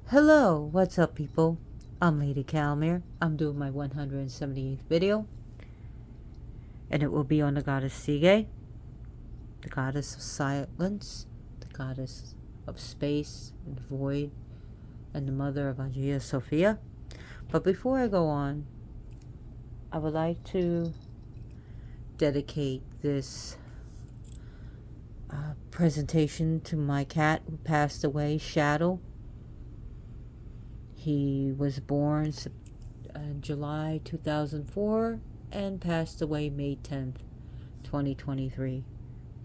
Hello, what's up people? I'm Lady Calmere. I'm doing my 178th video, and it will be on the goddess Sige, the goddess of silence, the goddess of space and void, and the mother of Hagia Sophia. But before I go on, I would like to dedicate this presentation to my cat who passed away, Shadow. He was born July 2004 and passed away May 10th, 2023,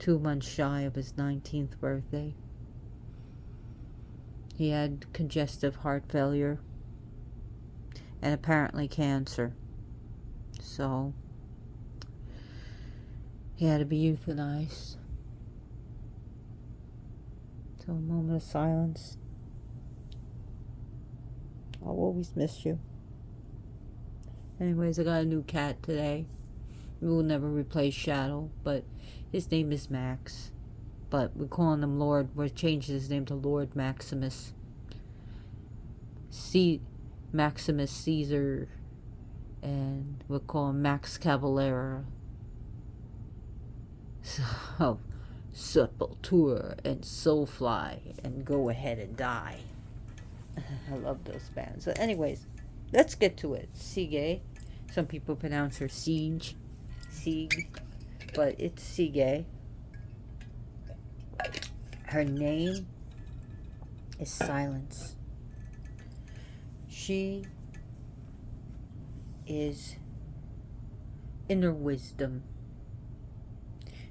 2 months shy of his 19th birthday. He had congestive heart failure and apparently cancer. So he had to be euthanized. So a moment of silence. I'll always miss you. Anyways, I got a new cat today. We will never replace Shadow, but his name is Max. But we're calling him Lord. We're changing his name to Lord Maximus. Maximus Caesar. And we'll call him Max Cavalera. So, Sepultura and Soulfly and Go Ahead and Die. I love those bands. So anyways, let's get to it. Sige. Some people pronounce her Siege. Sige. But it's Sige. Her name is Silence. She is inner wisdom.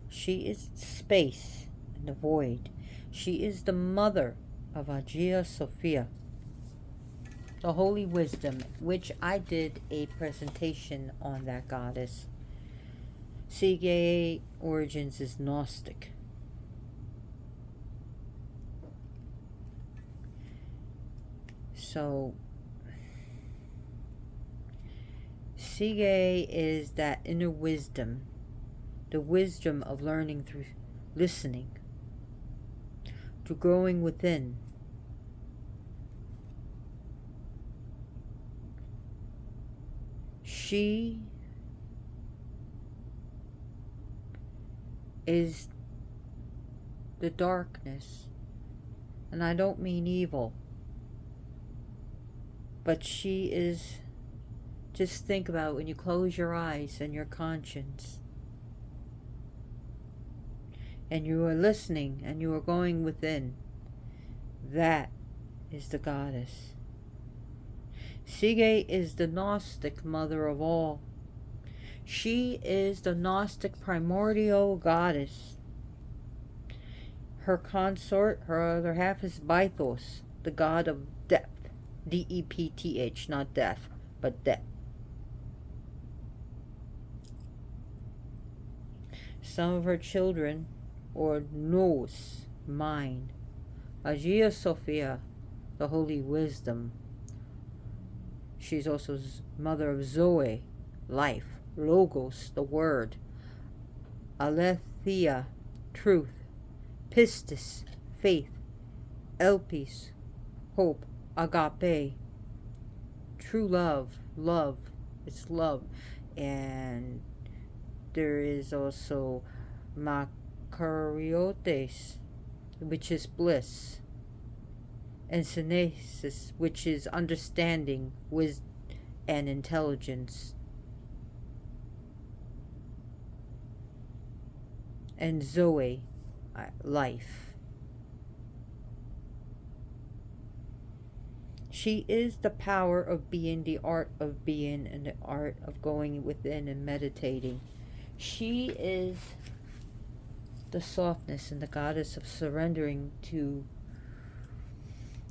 She is space and the void. She is the mother of Hagia Sophia, the holy wisdom, which I did a presentation on that goddess. Sige origins is Gnostic. So Sige is that inner wisdom, the wisdom of learning through listening, to growing within. She is the darkness, and I don't mean evil, but she is, just think about when you close your eyes and your conscience and you are listening and you are going within, that is the goddess. Sige is the Gnostic mother of all. She is the Gnostic primordial goddess. Her consort, her other half, is Bythos, the god of depth. D-E-P-T-H, not death, but depth. Some of her children, or nous, mind. Hagia Sophia, the holy wisdom. She's also mother of Zoe, life. Logos, the word. Aletheia, truth. Pistis, faith. Elpis, hope. Agape, true love. Love, it's love. And there is also Makariotes, which is bliss. And Synesis, which is understanding, wisdom, and intelligence. And Zoe, life. She is the power of being, the art of being, and the art of going within and meditating. She is the softness and the goddess of surrendering to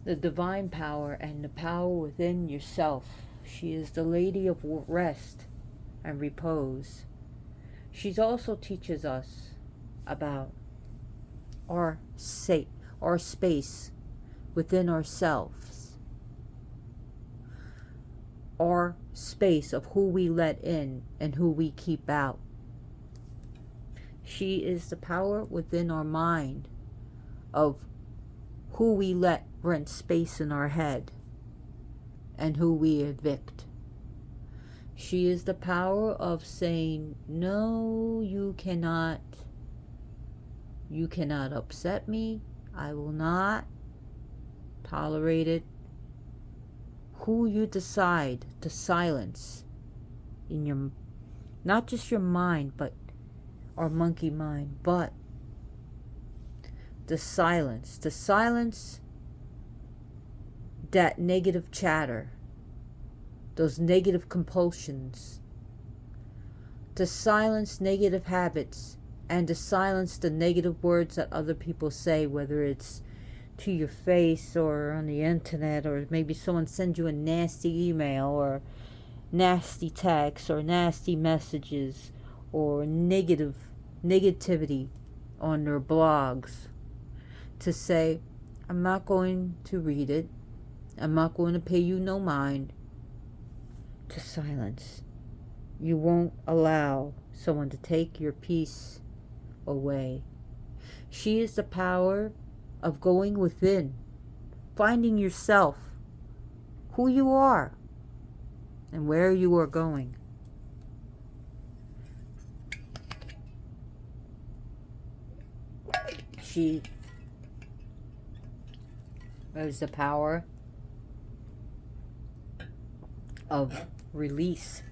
the divine power and the power within yourself. She is the lady of rest and repose. She also teaches us about our space within ourselves. Our space of who we let in and who we keep out. She is the power within our mind of who we let rent space in our head and who we evict. She is the power of saying, no, you cannot upset me. I will not tolerate it. Who you decide to silence in your, not just your mind, but our monkey mind, but to silence that negative chatter, those negative compulsions, to silence negative habits, and to silence the negative words that other people say, whether it's to your face or on the internet, or maybe someone sends you a nasty email or nasty text or nasty messages or negativity on their blogs, to say, I'm not going to read it, I'm not going to pay you no mind. To silence. You won't allow someone to take your peace away. She is the power of going within, finding yourself, who you are, and where you are going. She is the power of release.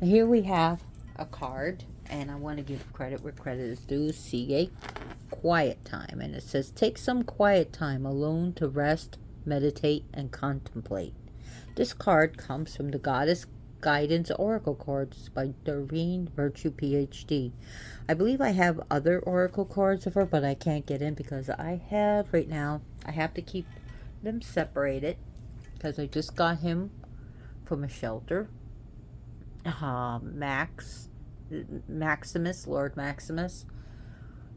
And here we have a card, and I want to give credit where credit is due. Sige, quiet time. And it says, take some quiet time alone to rest, meditate, and contemplate. This card comes from the Goddess Guidance Oracle cards by Doreen Virtue, PhD. I believe I have other oracle cards of her, but I can't get in because I have, right now, I have to keep them separated because I just got him from a shelter. Maximus, Lord Maximus.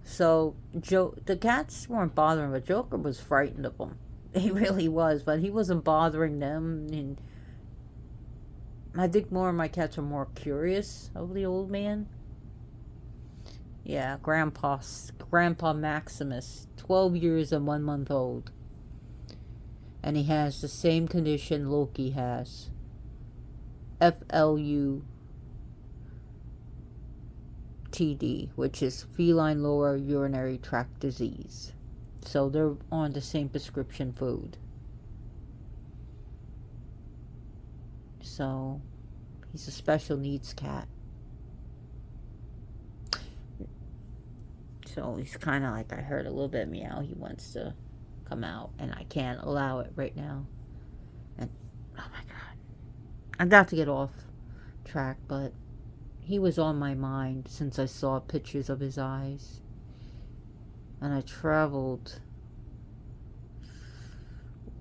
So the cats weren't bothering, but Joker was frightened of them. He really was, but he wasn't bothering them. And I think more of my cats are more curious of the old man. Yeah, Grandpa Maximus, 12 years and 1 month old. And he has the same condition Loki has. FLUTD, which is feline lower urinary tract disease. So they're on the same prescription food. So he's a special needs cat. So he's kind of like, I heard a little bit meow. He wants to come out, and I can't allow it right now. And oh my God, I got to get off track, but he was on my mind since I saw pictures of his eyes. And I traveled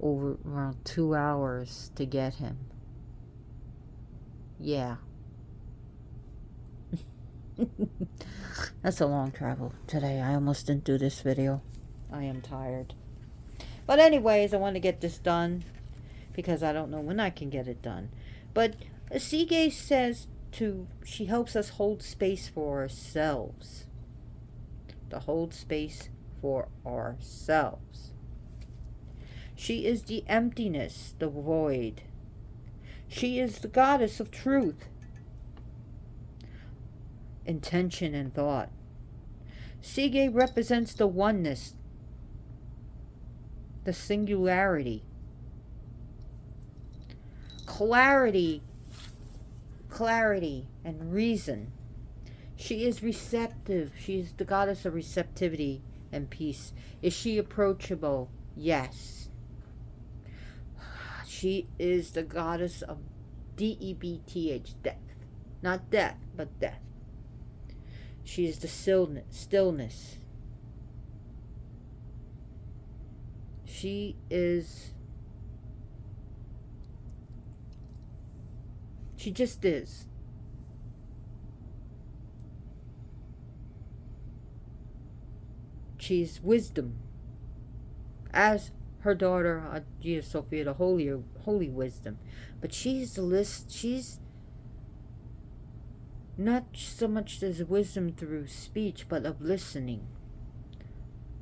over around 2 hours to get him. Yeah. That's a long travel today. I almost didn't do this video. I am tired. But anyways, I want to get this done because I don't know when I can get it done. But Sige says she helps us hold space for ourselves. To hold space for ourselves. She is the emptiness, the void. She is the goddess of truth, intention, and thought. Sige represents the oneness, the singularity, clarity, and reason. She is receptive. She is the goddess of receptivity and peace. Is she approachable? Yes. She is the goddess of DEBTH, death. Not death, but death. She is the stillness. She just is. She's wisdom. As her daughter, Hagia Sophia, the holy wisdom. But she's not so much as wisdom through speech, but of listening.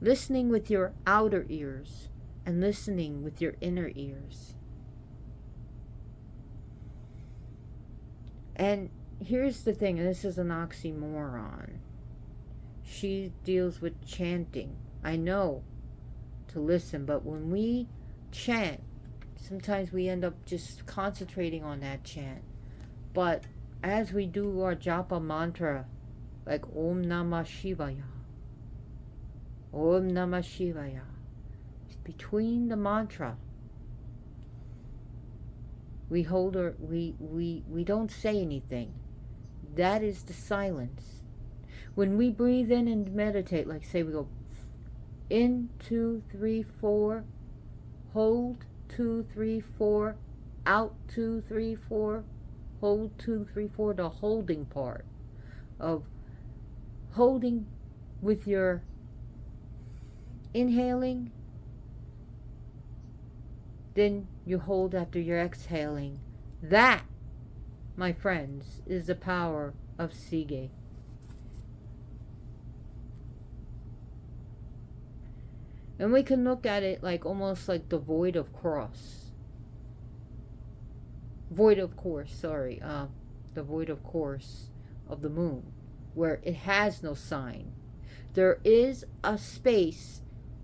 listening with your outer ears and listening with your inner ears. And here's the thing, and this is an oxymoron. She deals with chanting. I know to listen, but when we chant, sometimes we end up just concentrating on that chant. But as we do our japa mantra, like Om Namah Shivaya, Om Namah Shivaya, between the mantra, we hold her, we don't say anything. That is the silence. When we breathe in and meditate, like say we go in 2, 3, 4, hold 2, 3, 4, out 2, 3, 4, hold 2, 3, 4, the holding part of holding with your inhaling, then you hold after you're exhaling. That, my friends, is the power of Sige. And we can look at it like almost like the void of course, the void of course of the moon, where it has no sign. There is a space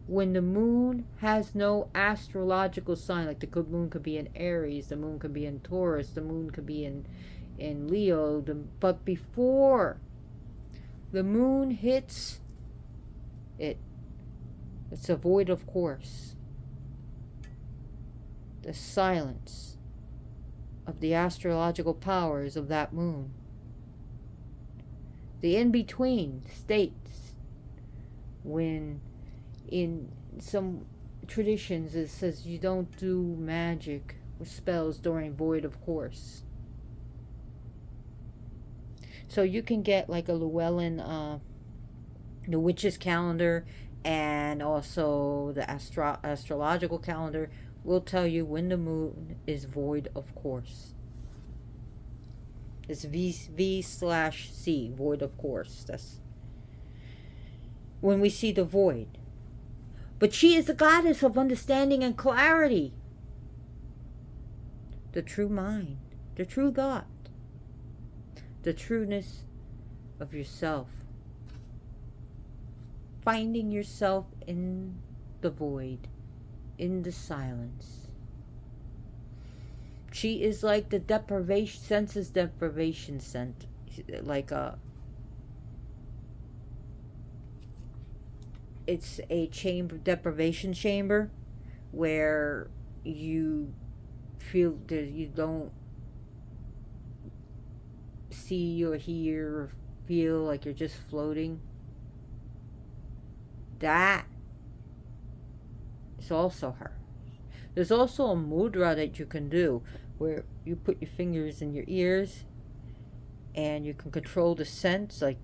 when the moon has no astrological sign, like the moon could be in Aries, the moon could be in Taurus, the moon could be in Leo, but before the moon hits it, it's a void of course. The silence of the astrological powers of that moon. The in-between states, when in some traditions it says you don't do magic or spells during void of course. So you can get like a Llewellyn, the witch's calendar, and also the astrological calendar will tell you when the moon is void of course. It's V/C, void of course. That's when we see the void. But she is the goddess of understanding and clarity. The true mind, the true God, the trueness of yourself. Finding yourself in the void, in the silence. She is like the senses deprivation center, it's a deprivation chamber where you feel that you don't see or hear or feel like you're just floating. That is also her. There's also a mudra that you can do where you put your fingers in your ears and you can control the sense, like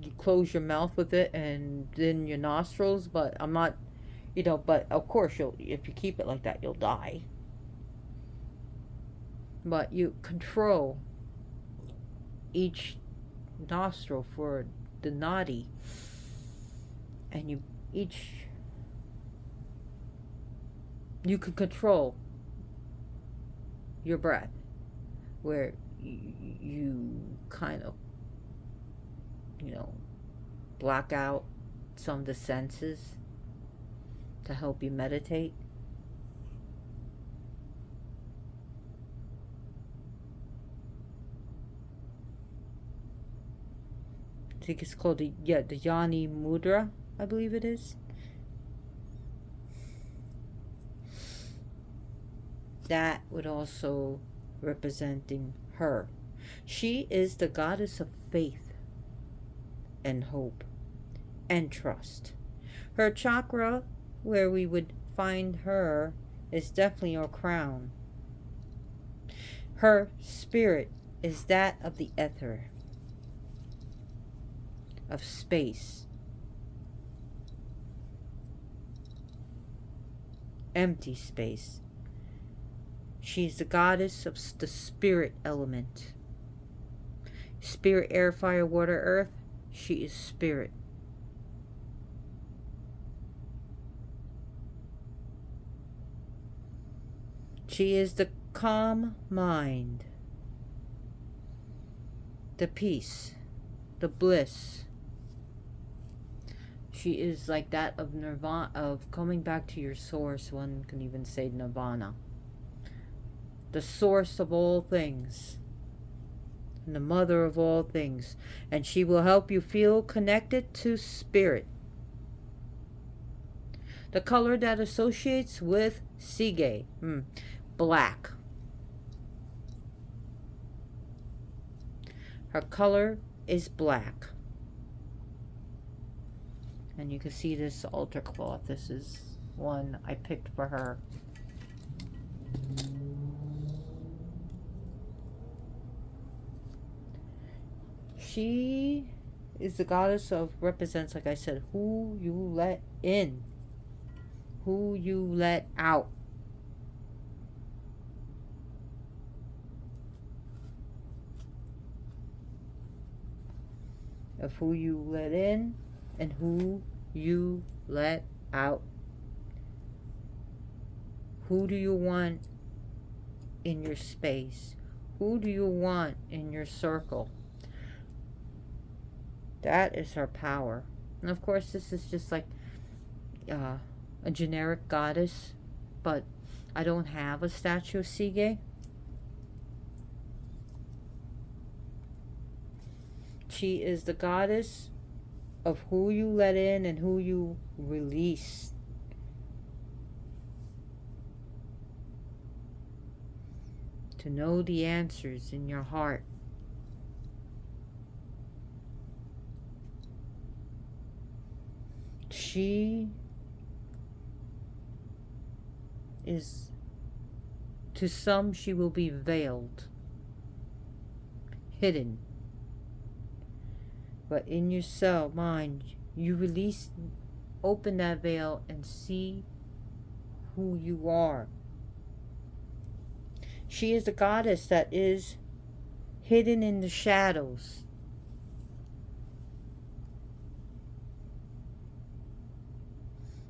you close your mouth with it and then your nostrils, but I'm not, but of course if you keep it like that, you'll die. But you control each nostril for the nadi, and you can control your breath, where you kind of, block out some of the senses to help you meditate. I think it's called the Yani Mudra, I believe it is. That would also representing her. She is the goddess of faith and hope and trust. Her chakra, where we would find her, is definitely her crown. Her spirit is that of the ether, of space, empty space. She's the goddess of the spirit element. Spirit, air, fire, water, earth. She is spirit. She is the calm mind, the peace, the bliss. She is like that of nirvana, of coming back to your source. One can even say nirvana. The source of all things. And the mother of all things. And she will help you feel connected to spirit. The color that associates with Sige. Black. Her color is black. And you can see this altar cloth. This is one I picked for her. She is the goddess of, represents, like I said, who you let in. Who you let out. Of who you let in and who you let out. Who do you want in your space? Who do you want in your circle? That is her power. And of course, this is just like a generic goddess, but I don't have a statue of Sige. She is the goddess of who you let in and who you release. To know the answers in your heart. She is, to some she will be veiled, hidden. But in yourself, mind, you release, open that veil and see who you are. She is the goddess that is hidden in the shadows.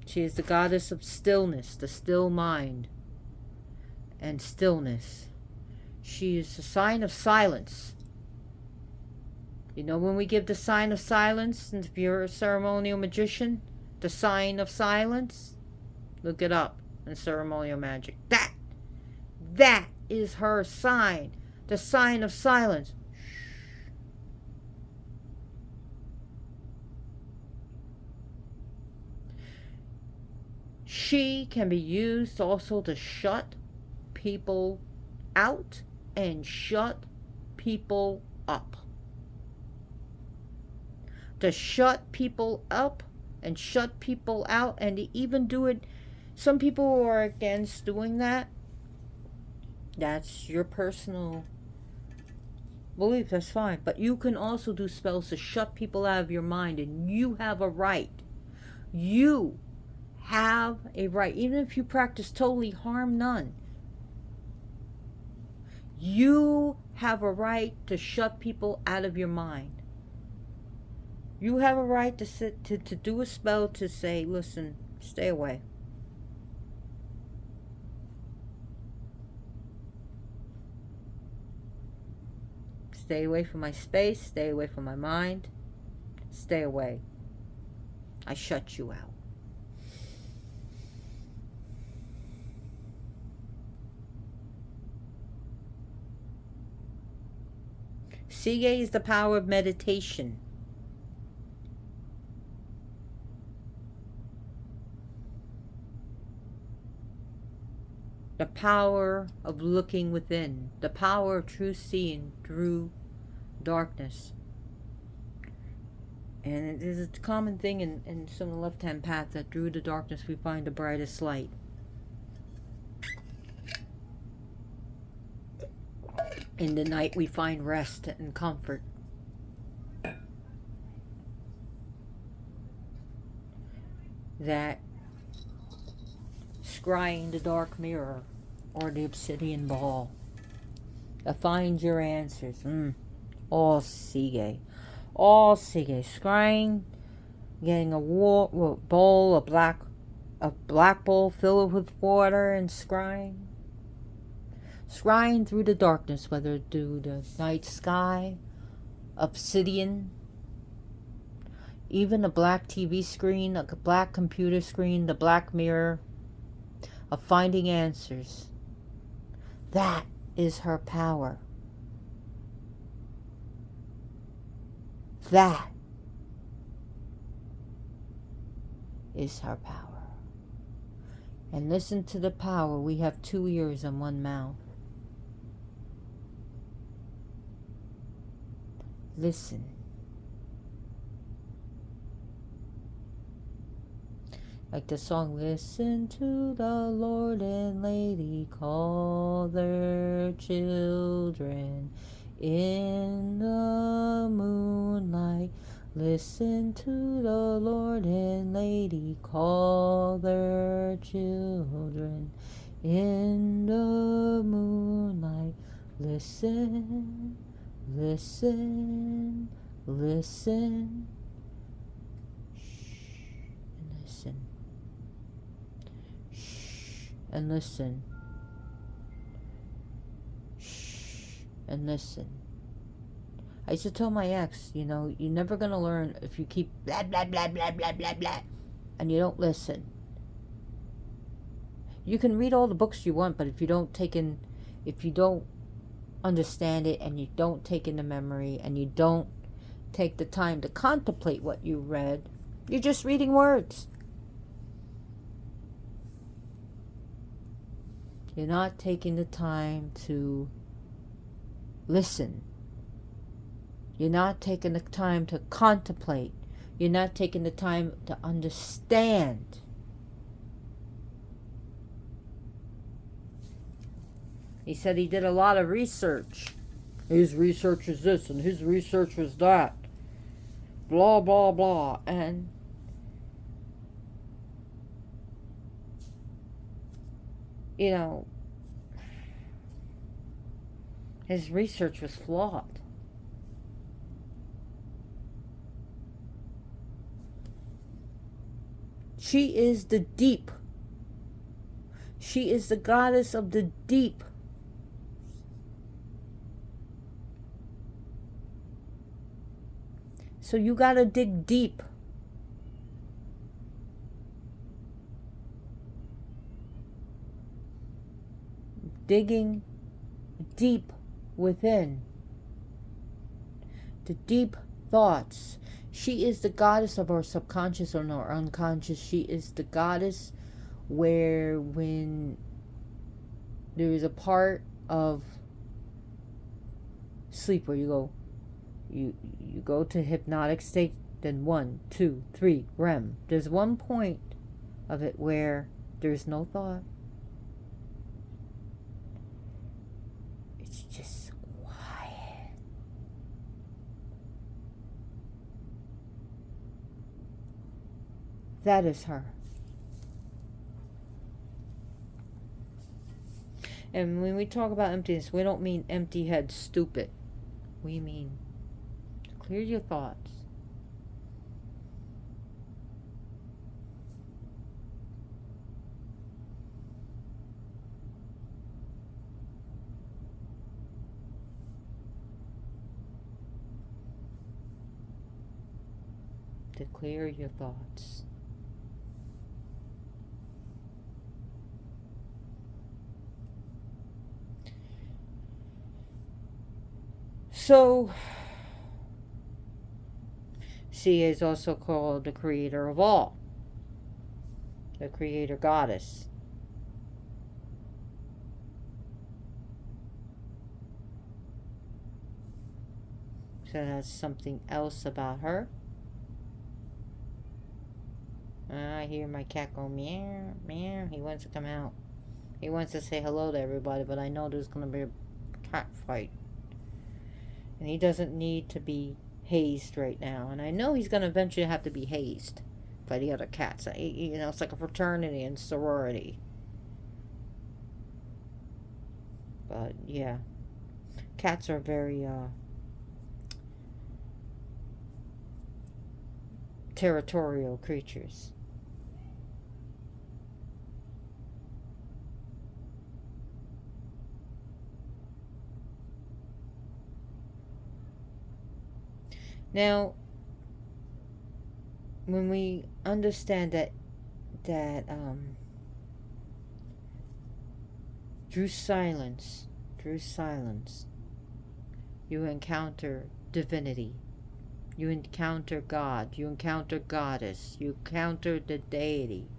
She is the goddess of stillness, the still mind and stillness. She is the sign of silence. You know when we give the sign of silence, and if you're a ceremonial magician, the sign of silence, look it up in ceremonial magic. That is her sign, the sign of silence. She can be used also to shut people out and shut people up. To shut people up and shut people out, and to even do it. Some people who are against doing that, that's your personal belief, that's fine. But you can also do spells to shut people out of your mind, and you have a right. You have a right, even if you practice totally harm none. You have a right to shut people out of your mind. You have a right to do a spell to say, listen, stay away. Stay away from my space, stay away from my mind, stay away. I shut you out. Sige is the power of meditation. The power of looking within. The power of true seeing through darkness. And it is a common thing in some of the left-hand path that through the darkness we find the brightest light. In the night we find rest and comfort. That scrying the dark mirror or the obsidian ball. Find your answers. All Sige. All Sige. Scrying, getting a bowl, a black bowl filled with water and scrying. scrying through the darkness, whether through the night sky, obsidian, even a black TV screen, a black computer screen, the black mirror, of finding answers. That is her power. That is her power. And listen to the power. We have 2 ears and 1 mouth. Listen. Like the song, listen to the Lord and Lady call their children in the moonlight. Listen to the Lord and Lady call their children in the moonlight. Listen, listen, listen. Shh, and listen. Shh, and listen. Shh, and listen. I used to tell my ex, you know, you're never going to learn if you keep blah, blah, blah, blah, blah, blah, blah, and you don't listen. You can read all the books you want, but if you don't understand it, and you don't take into memory, and you don't take the time to contemplate what you read, you're just reading words. You're not taking the time to listen. You're not taking the time to contemplate. You're not taking the time to understand. He said he did a lot of research. His research is this and his research was that. Blah, blah, blah. And you know, his research was flawed. She is the deep. She is the goddess of the deep. So you gotta dig deep. Digging deep within. The deep thoughts. She is the goddess of our subconscious and our unconscious. She is the goddess where when there is a part of sleep where you go to hypnotic state, then 1, 2, 3 REM. There's one point of it where there's no thought. It's just quiet. That is her. And when we talk about emptiness, we don't mean empty head stupid. We mean clear your thoughts. To clear your thoughts. So, Sige is also called the creator of all, the creator goddess. So that's something else about her. I hear my cat go meow, meow. He wants to come out. He wants to say hello to everybody, but I know there's going to be a cat fight. And he doesn't need to be hazed right now. And I know he's going to eventually have to be hazed by the other cats. You know, it's like a fraternity and sorority. But, yeah. Cats are very, territorial creatures. Now, when we understand that through silence, you encounter divinity. You encounter God. You encounter Goddess. You encounter the deity.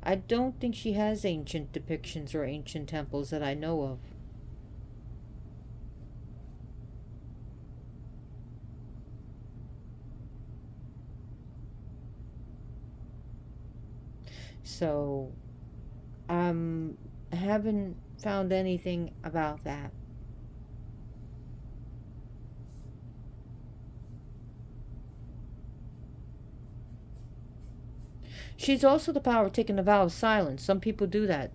I don't think she has ancient depictions or ancient temples that I know of. So, I haven't found anything about that. She's also the power of taking the vow of silence. Some people do that.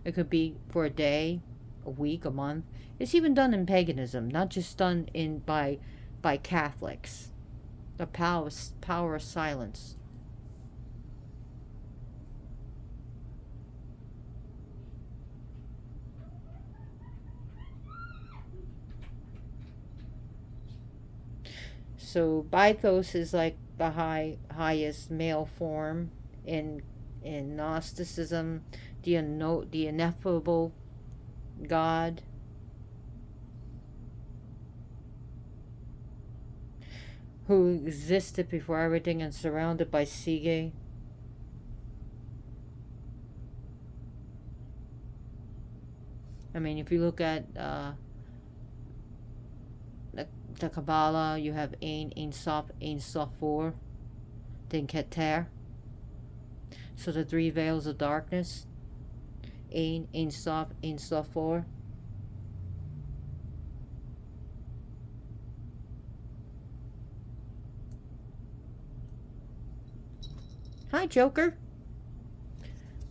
It could be for a day, a week, a month. It's even done in paganism, not just done in by Catholics. The power of silence. So Bythos is like the highest male form in Gnosticism, the ineffable God. Who existed before everything and surrounded by Sige. I mean, if you look at the Kabbalah, you have Ein Sof, Ein Sofor, then Keter. So the three veils of darkness. Ein Sof, Ein Sofor. Hi, Joker.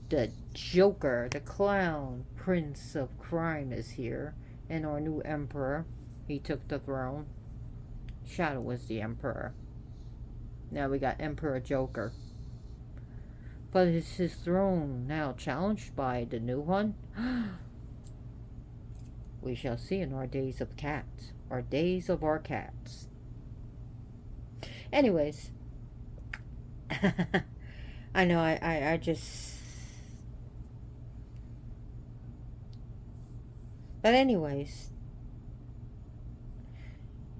The Joker, the clown, prince of crime, is here. And our new emperor. He took the throne. Shadow was the emperor. Now we got Emperor Joker. But is his throne now challenged by the new one? We shall see in our days of cats. Our days of our cats. Anyways. I know, I just... But anyways,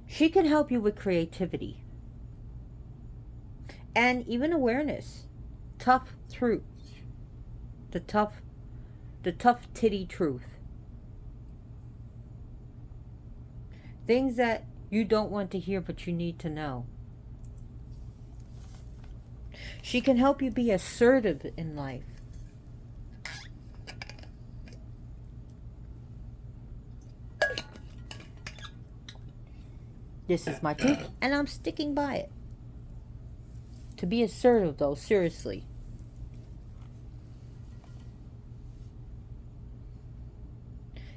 she can help you with creativity. And even awareness. Tough truth. The tough titty truth. Things that you don't want to hear but you need to know. She can help you be assertive in life. This is my truth, and I'm sticking by it. To be assertive, though, seriously.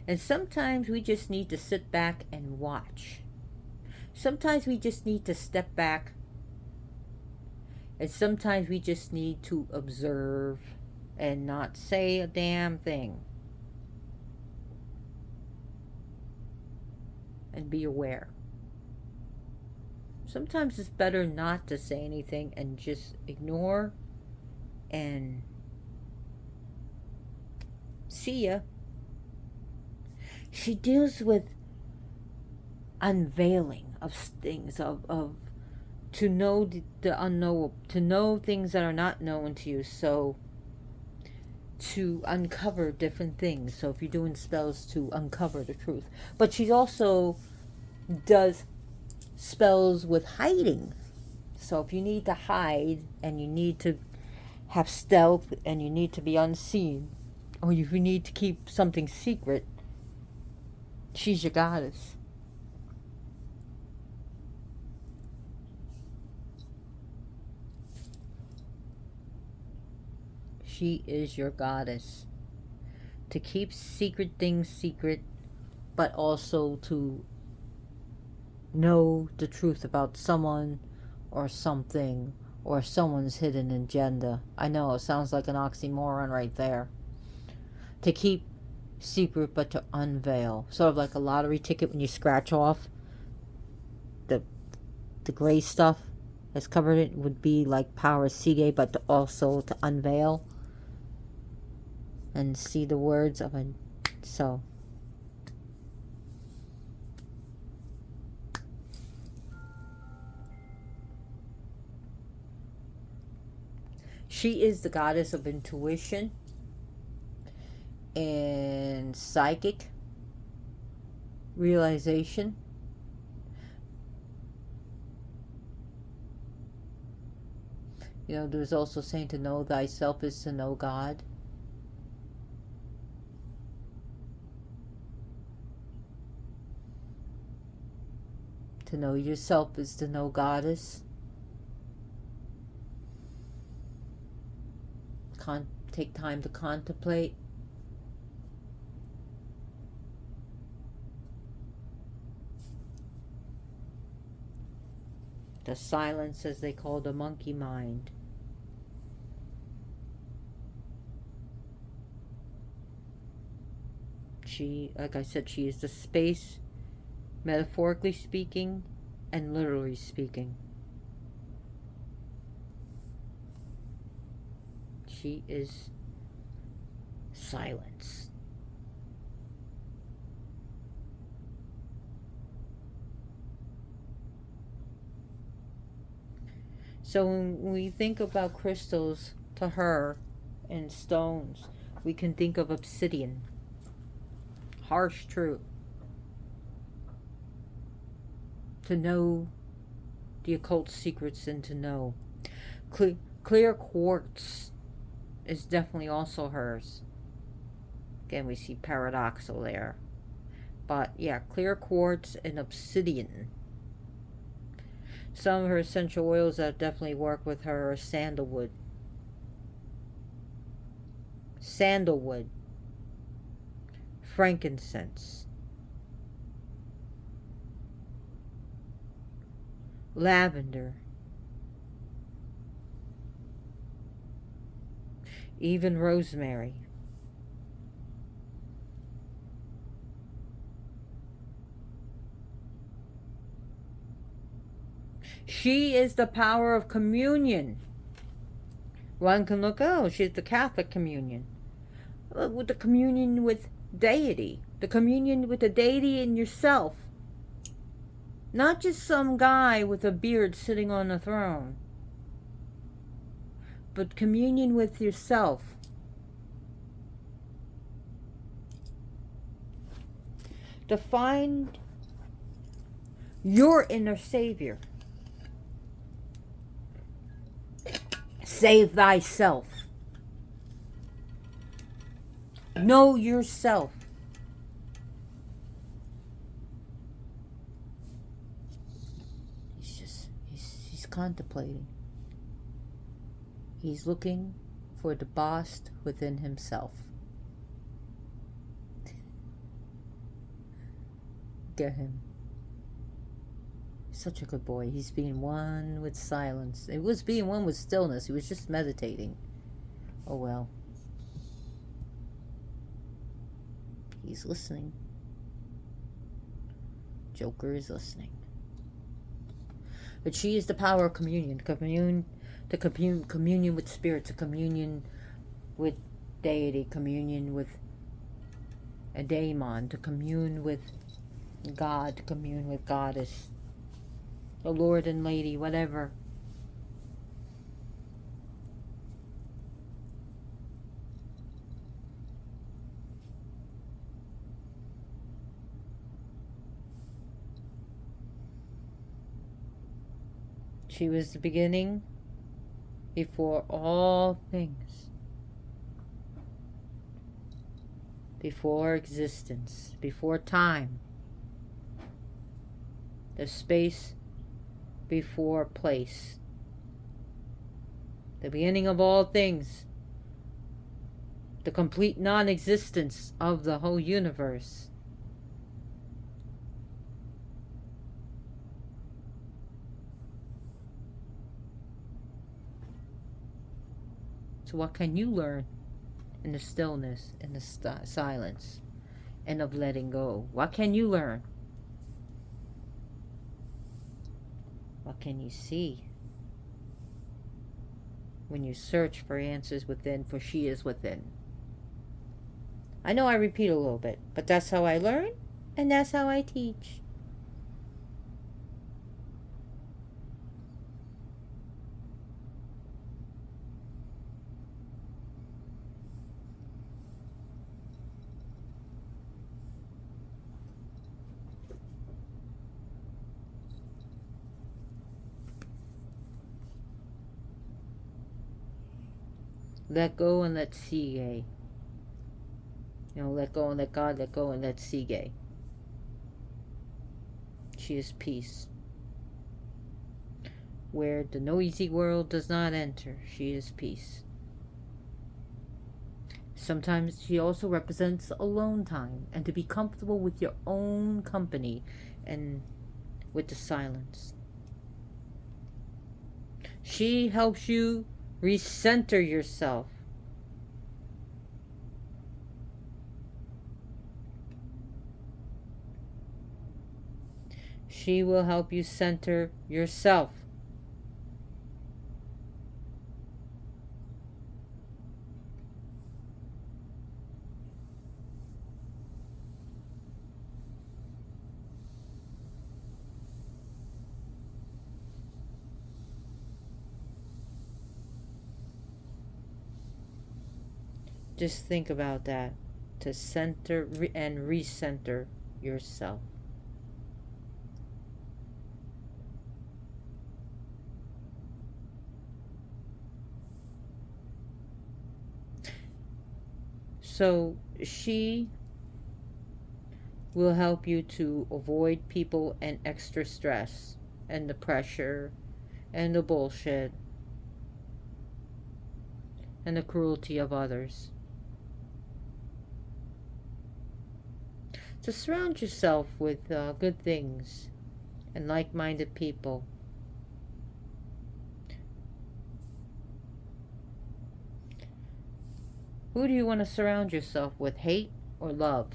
And sometimes we just need to sit back and watch. Sometimes we just need to step back. And sometimes we just need to observe and not say a damn thing. And be aware. Sometimes it's better not to say anything and just ignore and see ya. She deals with unveiling of things, of to know the unknowable, to know things that are not known to you. So to uncover different things. So if you're doing spells, to uncover the truth. But she also does spells with hiding. So if you need to hide and you need to have stealth and you need to be unseen, or if you need to keep something secret, she's your goddess. She is your goddess. To keep secret things secret, but also to know the truth about someone or something or someone's hidden agenda. I know, it sounds like an oxymoron right there. To keep secret, but to unveil. Sort of like a lottery ticket when you scratch off the gray stuff that's covered it, would be like power of Sige, but also to unveil and see the words of a so. She is the goddess of intuition and psychic realization. You know, there's also saying to know thyself is to know God. To know yourself is to know Goddess. Take time to contemplate. The silence, as they call the monkey mind. She, like I said, she is the space, metaphorically speaking and literally speaking. She is silence. So when we think about crystals to her and stones, we can think of obsidian. Harsh truth. To know the occult secrets and to know. Clear quartz is definitely also hers. Again, we see paradoxal there. But yeah, clear quartz and obsidian. Some of her essential oils that definitely work with her are sandalwood. Sandalwood. Frankincense. Lavender. Even rosemary. She is the power of communion. One can look, oh, she's the Catholic communion. With the communion with deity. The communion with the deity in yourself. Not just some guy with a beard sitting on a throne. But communion with yourself. To find your inner savior. Save thyself. Know yourself. He's contemplating. He's looking for the boss within himself. Get him. Such a good boy. He's being one with silence. It was being one with stillness. He was just meditating. Oh well. He's listening. Joker is listening. But she is the power of communion. Communion with spirit, to communion with deity, communion with a daemon, to commune with God, to commune with Goddess, the Lord and Lady, whatever. She was the beginning before all things, before existence, before time, the space before place, the beginning of all things, the complete non-existence of the whole universe. So what can you learn in the stillness, in the silence? and of letting go. What can you learn? What can you see? When you search for answers within, for she is within. I know I repeat a little bit, but that's how I learn, and that's how I teach. Let go and let Sige. Let go and let God, let go and let Sige. She is peace. Where the noisy world does not enter, she is peace. Sometimes she also represents alone time and to be comfortable with your own company and with the silence. She helps you recenter yourself. She will help you center yourself. Just think about that. To center and recenter yourself. So she will help you to avoid people and extra stress and the pressure and the bullshit and the cruelty of others. To surround yourself with good things and like-minded people. Who do you want to surround yourself with, hate or love?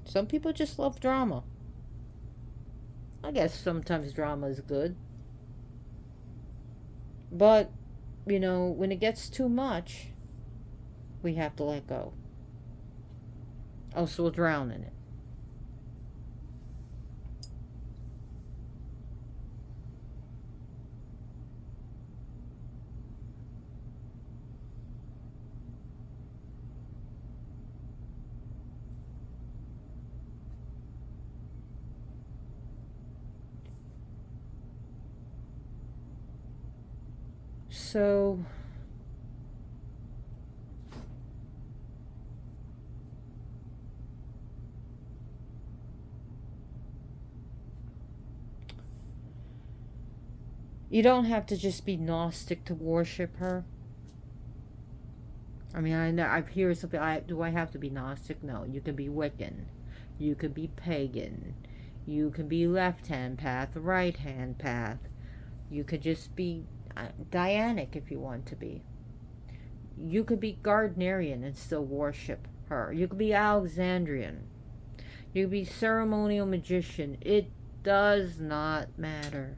Some people just love drama. I guess sometimes drama is good. But, when it gets too much, we have to let go. Else we'll drown in it. So, you don't have to just be Gnostic to worship her. I mean, I know I've heard something. Do I have to be Gnostic? No. You can be Wiccan. You can be pagan. You can be left-hand path, right-hand path. You could just be Dianic if you want to be. You could be Gardnerian and still worship her. You could be Alexandrian. You could be ceremonial magician. It does not matter.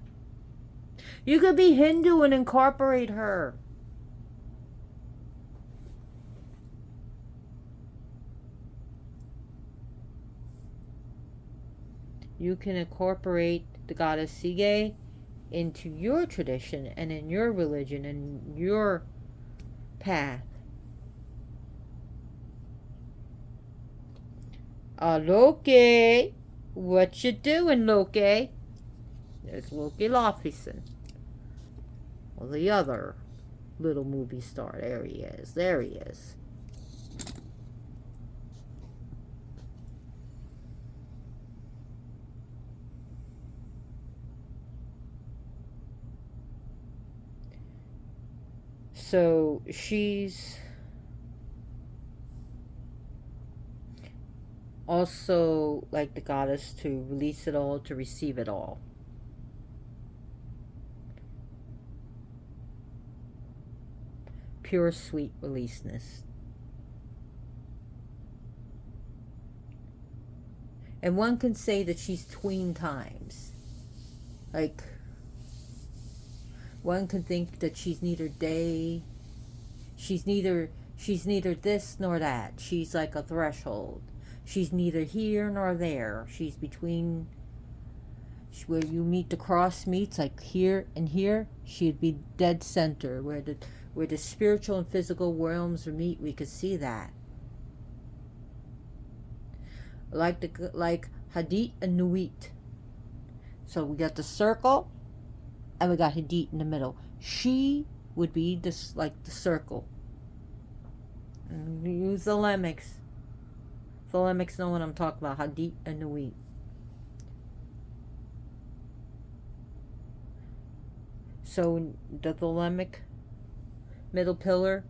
You could be Hindu and incorporate her. You can incorporate the goddess Sige into your tradition and in your religion and your path. Loki, what you doing, Loki? There's Loki Lofison. Well, the other little movie star. There he is. There he is. So she's also like the goddess to release it all, to receive it all. Pure, sweet releaseness. And one can say that she's tween times. Like, one can think that she's neither day, she's neither this nor that. She's like a threshold. She's neither here nor there. She's between, where you meet the cross meets, like here and here. She'd be dead center, where the spiritual and physical realms meet. We could see that. Like Hadit and Nuit. So we got the circle, and we got Hadit in the middle. She would be this, like the circle. And we use the Lemics. The Lemics know what I'm talking about. Hadit and Nuit. So the Thelemic middle pillar,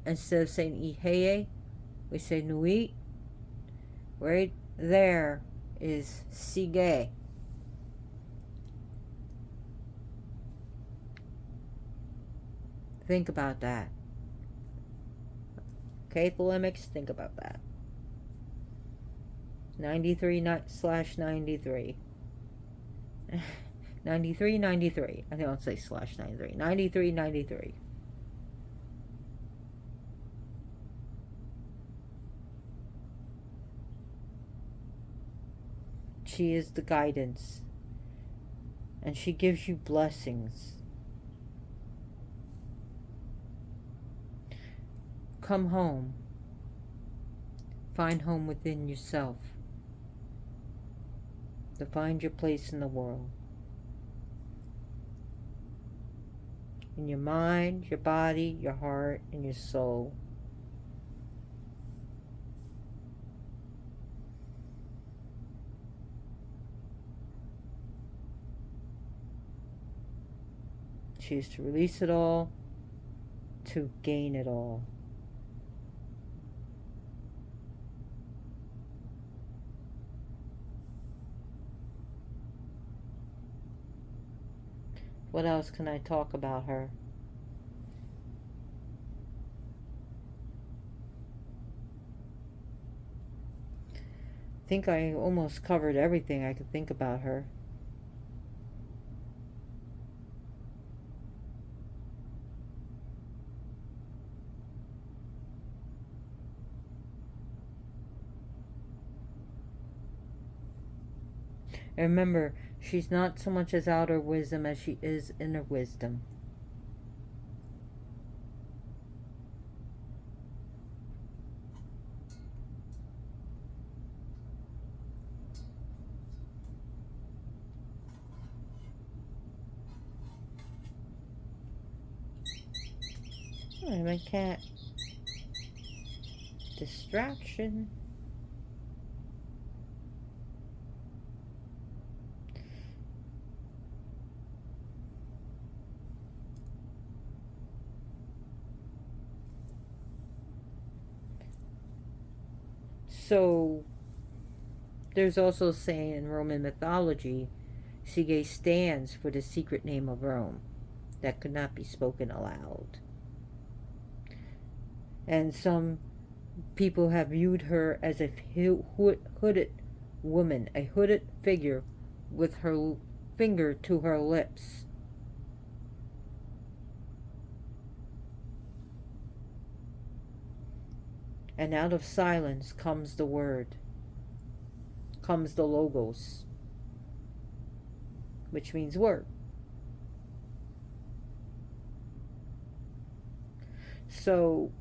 instead of saying Iheye, we say Nuit. Right there is Sige. Think about that. Okay, Thelemics, think about that. 93/93. 93. I don't say /93. 93. She is the guidance, and she gives you blessings. Come home. Find home within yourself. To find your place in the world. In your mind, your body, your heart, and your soul. She is to release it all, to gain it all. What else can I talk about her? I think I almost covered everything I could think about her. And remember, she's not so much as outer wisdom as she is inner wisdom. Oh, my cat. Distraction. So, there's also a saying in Roman mythology, Sige stands for the secret name of Rome that could not be spoken aloud. And some people have viewed her as a hooded woman, a hooded figure with her finger to her lips. And out of silence comes the word, comes the logos, which means word. So,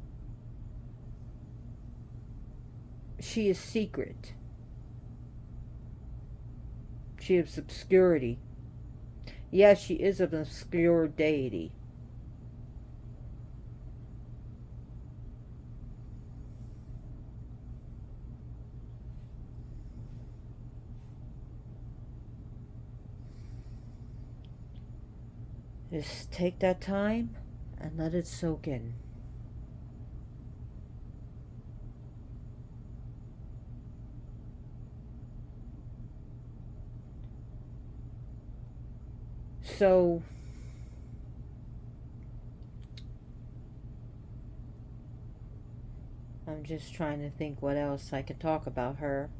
she is secret. She is obscurity. Yes, she is an obscure deity. Just take that time and let it soak in. So, I'm just trying to think what else I could talk about her.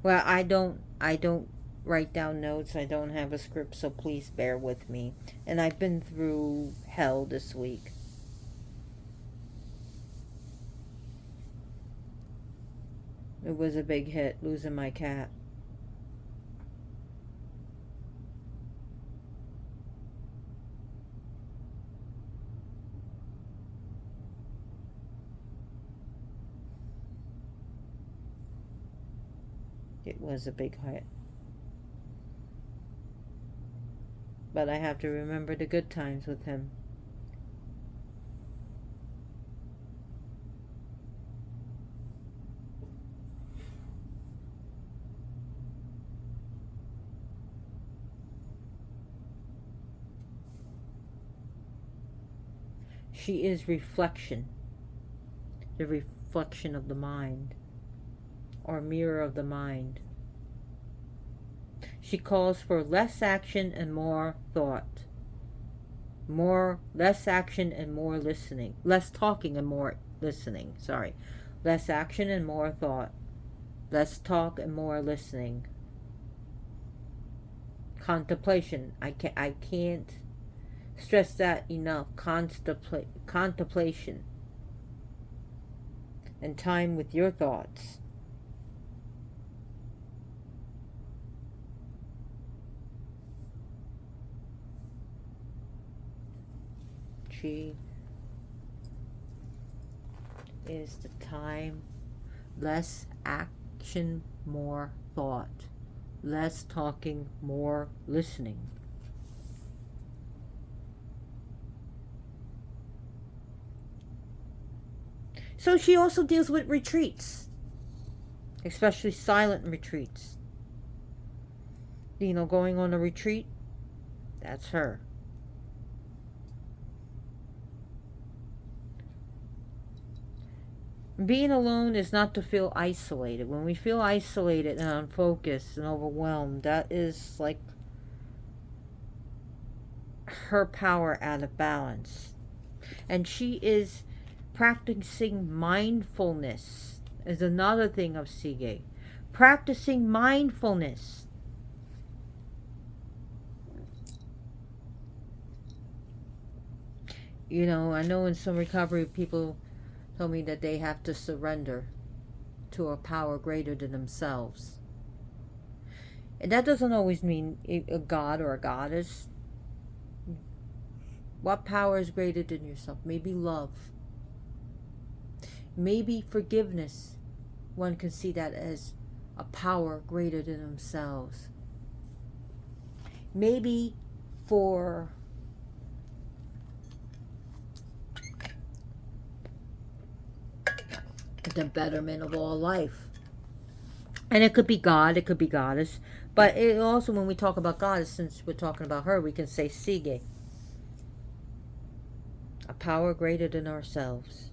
Well, I don't write down notes. I don't have a script, so please bear with me. And I've been through hell this week. It was a big hit, losing my cat. It was a big hit. But I have to remember the good times with him. She is reflection. The reflection of the mind. Or mirror of the mind. She calls for less action and more thought. Less action and more listening. Less talking and more listening. Sorry. Less action and more thought. Less talk and more listening. Contemplation. I can't stress that enough. Contemplation. And time with your thoughts. She is the time. Less action, more thought. Less talking, more listening. So she also deals with retreats, especially silent retreats. You know, going on a retreat, that's her. Being alone is not to feel isolated. When we feel isolated and unfocused and overwhelmed, that is like her power out of balance. And she is practicing mindfulness is another thing of Sige. Practicing mindfulness. You know, I know in some recovery people told me that they have to surrender to a power greater than themselves. And that doesn't always mean a god or a goddess. What power is greater than yourself? Maybe love. Maybe forgiveness. One can see that as a power greater than themselves. Maybe for the betterment of all life. And it could be God, it could be goddess. But it also, when we talk about goddess, since we're talking about her, we can say Sige. A power greater than ourselves.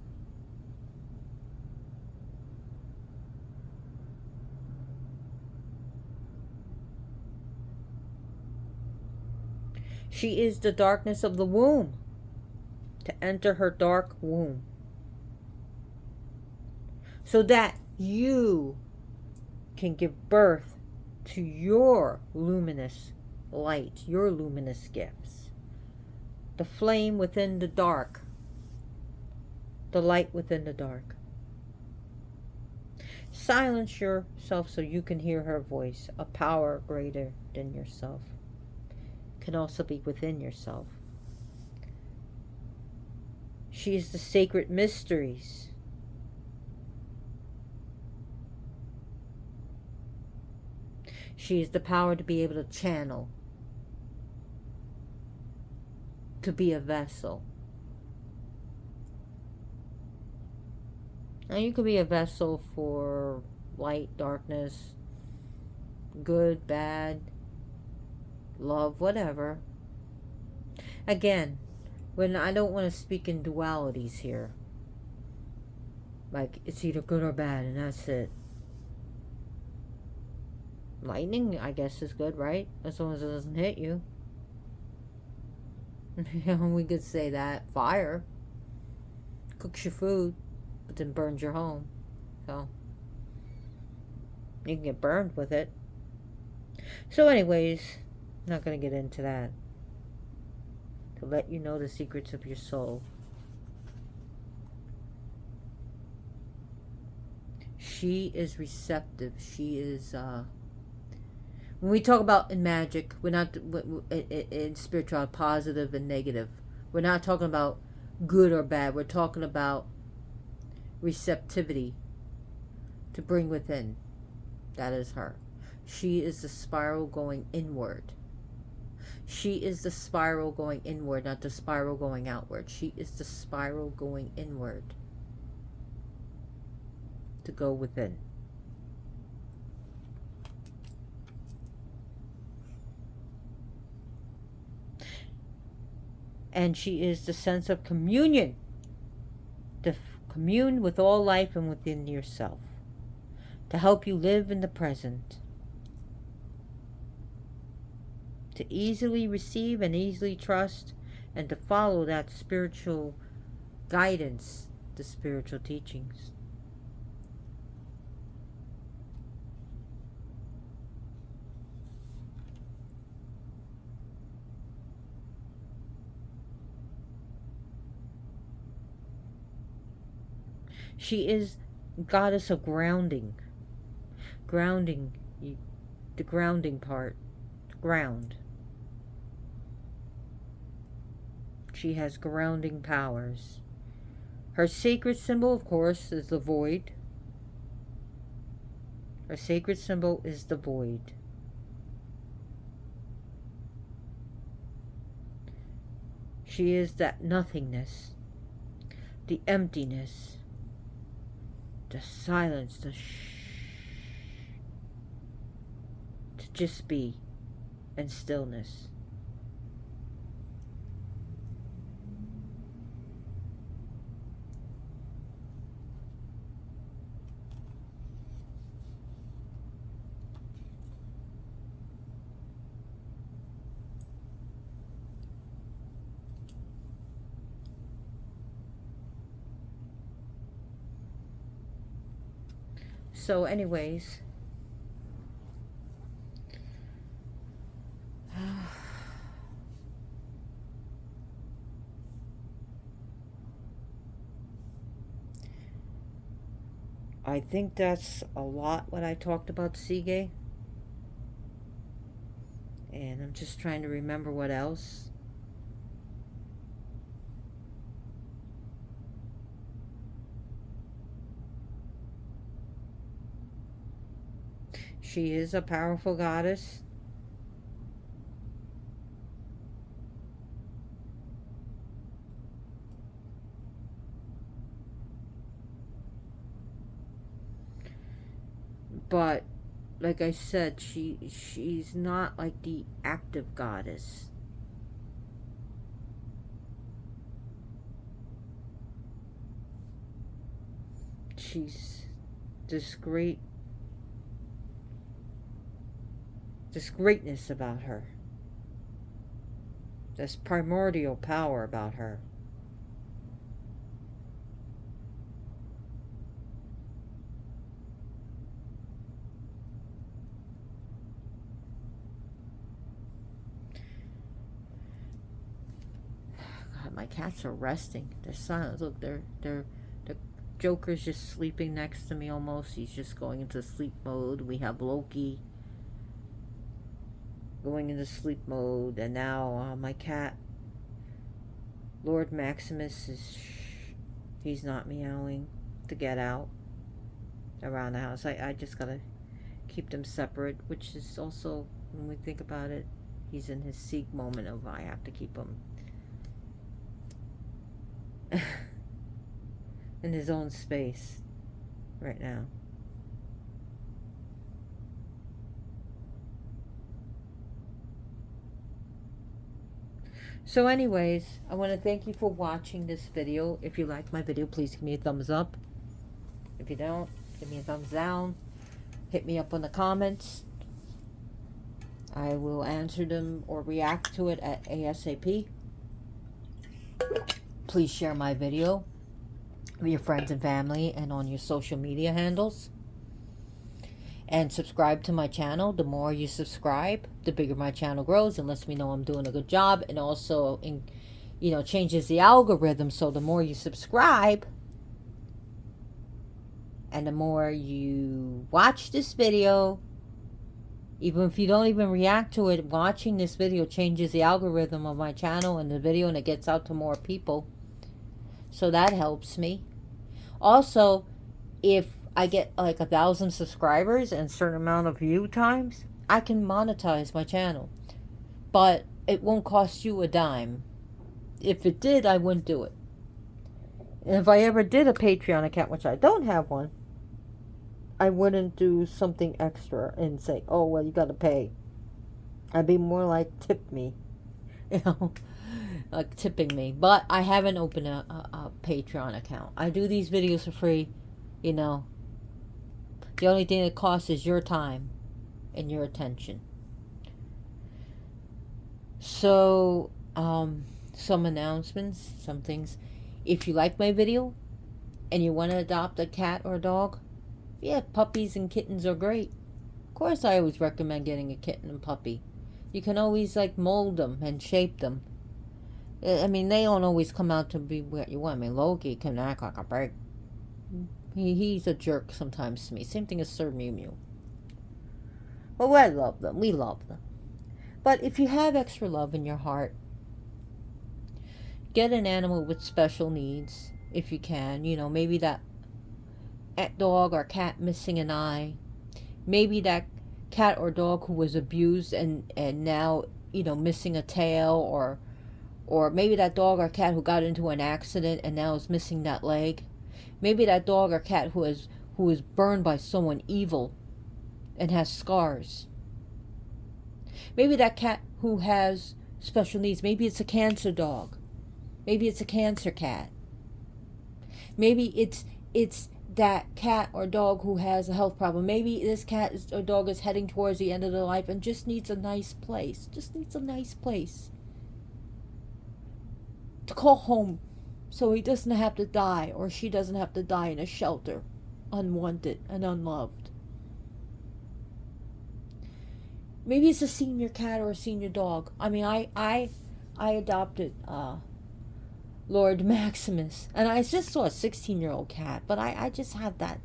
She is the darkness of the womb. To enter her dark womb. So that you can give birth to your luminous light, your luminous gifts. The flame within the dark. The light within the dark. Silence yourself so you can hear her voice. A power greater than yourself. Can also be within yourself. She is the sacred mysteries. She is the power to be able to channel. To be a vessel. Now you could be a vessel for light, darkness, good, bad, love, whatever. Again, when I don't want to speak in dualities here. Like it's either good or bad and that's it. Lightning, I guess, is good, right? As long as it doesn't hit you. We could say that. Fire cooks your food, but then burns your home. So, You can get burned with it. So anyways, not going to get into that. To let you know the secrets of your soul. She is receptive. She is, when we talk about in magic, we're not, in spiritual, positive and negative. We're not talking about good or bad. We're talking about receptivity to bring within. That is her. She is the spiral going inward. She is the spiral going inward, not the spiral going outward. She is the spiral going inward to go within. And she is the sense of communion, to commune with all life and within yourself, to help you live in the present, to easily receive and easily trust, and to follow that spiritual guidance, the spiritual teachings. She is goddess of grounding. Grounding, the grounding part, ground. She has grounding powers. Her sacred symbol, of course, is the void. Her sacred symbol is the void. She is that nothingness, the emptiness, the silence, the to just be, and stillness. So anyways, I think that's a lot what I talked about Sige. And I'm just trying to remember what else. She is a powerful goddess. But like I said, she's not like the active goddess. She's this greatness about her. This primordial power about her. God, my cats are resting. They're silent. Look, the Joker's just sleeping next to me almost. He's just going into sleep mode. We have Loki going into sleep mode, and now my cat Lord Maximus he's not meowing to get out around the house. I just gotta keep them separate, which is also, when we think about it, he's in his seek moment of I have to keep him in his own space right now. So anyways, I want to thank you for watching this video. If you like my video, please give me a thumbs up. If you don't, give me a thumbs down. Hit me up on the comments. I will answer them or react to it at ASAP. Please share my video with your friends and family and on your social media handles. And subscribe to my channel. The more you subscribe, the bigger my channel grows and lets me know I'm doing a good job. And also, changes the algorithm. So the more you subscribe and the more you watch this video, even if you don't even react to it, watching this video changes the algorithm of my channel and the video, and it gets out to more people. So that helps me. Also, if I get like 1,000 subscribers and a certain amount of view times, I can monetize my channel. But it won't cost you a dime. If it did, I wouldn't do it. And if I ever did a Patreon account, which I don't have one, I wouldn't do something extra and say, oh, well, you got to pay. I'd be more like, tip me. Like tipping me. But I haven't opened a Patreon account. I do these videos for free, The only thing that costs is your time and your attention. So, some announcements, some things. If you like my video and you want to adopt a cat or a dog, yeah, puppies and kittens are great. Of course, I always recommend getting a kitten and puppy. You can always mold them and shape them. I mean, they don't always come out to be what you want. I mean, Loki can act like a pig. He's a jerk sometimes to me. Same thing as Sir Mew Mew. Well, I love them. We love them. But if you have extra love in your heart, get an animal with special needs if you can. Maybe that dog or cat missing an eye. Maybe that cat or dog who was abused and now, missing a tail, or maybe that dog or cat who got into an accident and now is missing that leg. Maybe that dog or cat who is burned by someone evil and has scars. Maybe that cat who has special needs. Maybe it's a cancer dog. Maybe it's a cancer cat. Maybe it's that cat or dog who has a health problem. Maybe this cat or dog is heading towards the end of their life and just needs a nice place. Just needs a nice place to call home, so he doesn't have to die, or she doesn't have to die in a shelter, unwanted and unloved. Maybe it's a senior cat or a senior dog. I mean, I adopted Lord Maximus, and I just saw a 16-year-old cat, but I just had that,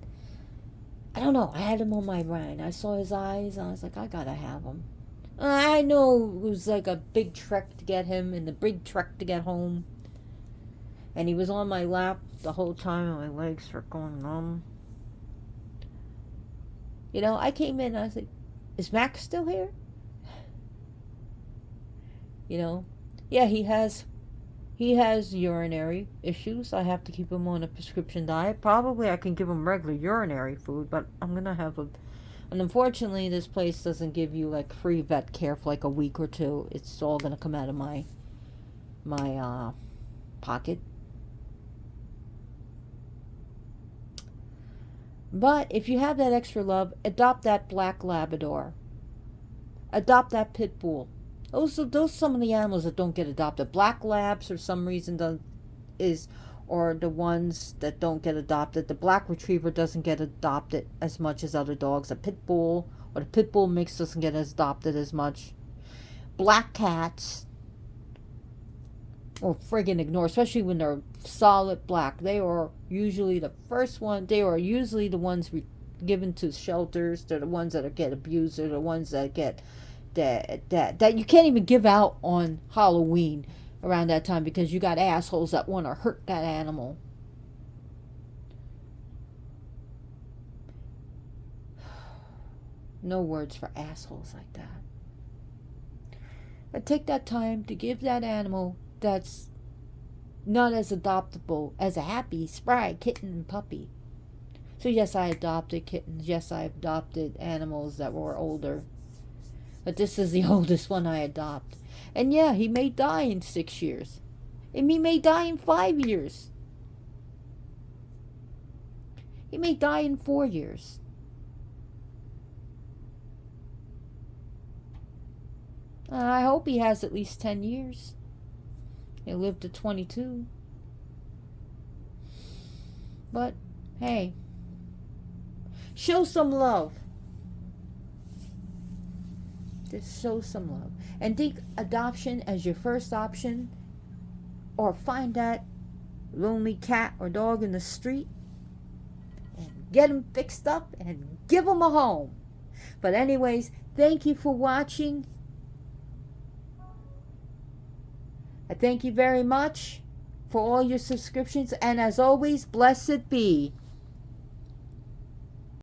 I don't know, I had him on my brain. I saw his eyes, and I was like, I gotta have him. I know it was like a big trek to get him, and the big trek to get home. And he was on my lap the whole time, and my legs were going numb. I came in, and I was like, is Max still here? Yeah, he has urinary issues. I have to keep him on a prescription diet. Probably I can give him regular urinary food, but I'm going to have and unfortunately, this place doesn't give you free vet care for a week or two. It's all going to come out of my pocket. But if you have that extra love, adopt that black Labrador. Adopt that pit bull. Those are some of the animals that don't get adopted. Black labs, for some reason, or the ones that don't get adopted. The black retriever doesn't get adopted as much as other dogs. A pit bull or the pit bull mix doesn't get adopted as much. Black cats, or friggin' ignore, especially when they're solid black. They are usually the first one. They are usually the ones given to shelters. They're the ones that get abused. They're the ones that get that you can't even give out on Halloween around that time, because you got assholes that want to hurt that animal. No words for assholes like that. But take that time to give that animal that's not as adoptable as a happy, spry kitten and puppy. So yes, I adopted kittens. Yes, I adopted animals that were older. But this is the oldest one I adopt. And yeah, he may die in 6 years. And he may die in 5 years. He may die in 4 years. I hope he has at least 10 years. He lived to 22. But, hey, show some love. Just show some love. And think adoption as your first option, or find that lonely cat or dog in the street and get them fixed up and give them a home. But anyways, thank you for watching. I thank you very much for all your subscriptions, and as always, blessed be.